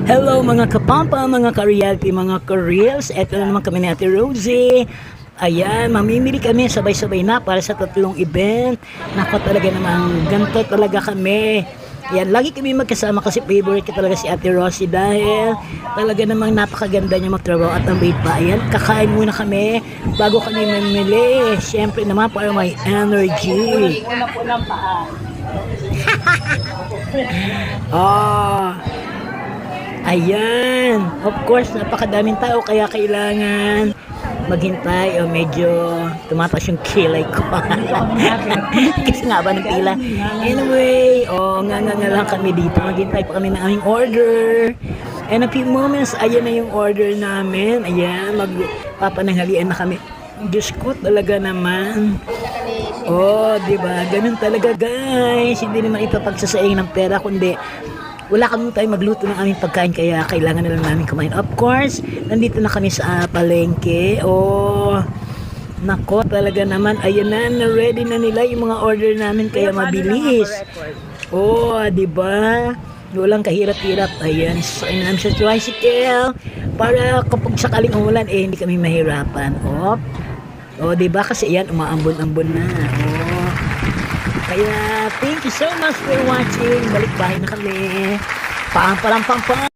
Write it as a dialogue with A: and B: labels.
A: Hello mga kapampa, mga ka-reality, mga ka-reels. Eto na naman kami ni Ate Rosie. Ayan, mamimili kami sabay-sabay na para sa tatlong event. Nako talaga namang ganito talaga kami. Ayan, lagi kami magkasama kasi favorite ko talaga si Ate Rosie dahil talaga namang napakaganda niya magtrabaho at ang bait pa. Ayan, kakain muna kami bago kami mamili. Siyempre naman para may energy.
B: Unang paa.
A: Oh, ayan. Of course, napakadaming tao kaya kailangan maghintay o medyo tumataas yung kilay ko. Kasi nga ba ng pila. Anyway, nga lang kami dito. Maghintay pa kami ng aming order. And a few moments, ayan na yung order namin. Ayan, magpapananghalian na kami. Diyos ko talaga naman. Oh, di ba? Ganun talaga, guys. Hindi naman ipapagsasaing ng pera kundi wala kami tayo magluto ng aming pagkain kaya kailangan na lang namin kumain. Of course, nandito na kami sa palengke. Oh, nako talaga naman. Ayan na, ready na nila yung mga order namin kaya mabilis. Oh, di ba? Walang kahirap-hirap. Ayan, sasakyan namin sa tricycle para kapag sakaling umulan, hindi kami mahirapan. Oh, di ba? Kasi yan, umaambon-ambon na. Oh. Kaya, thank you so much for watching. Balik bahay na kami. Pam.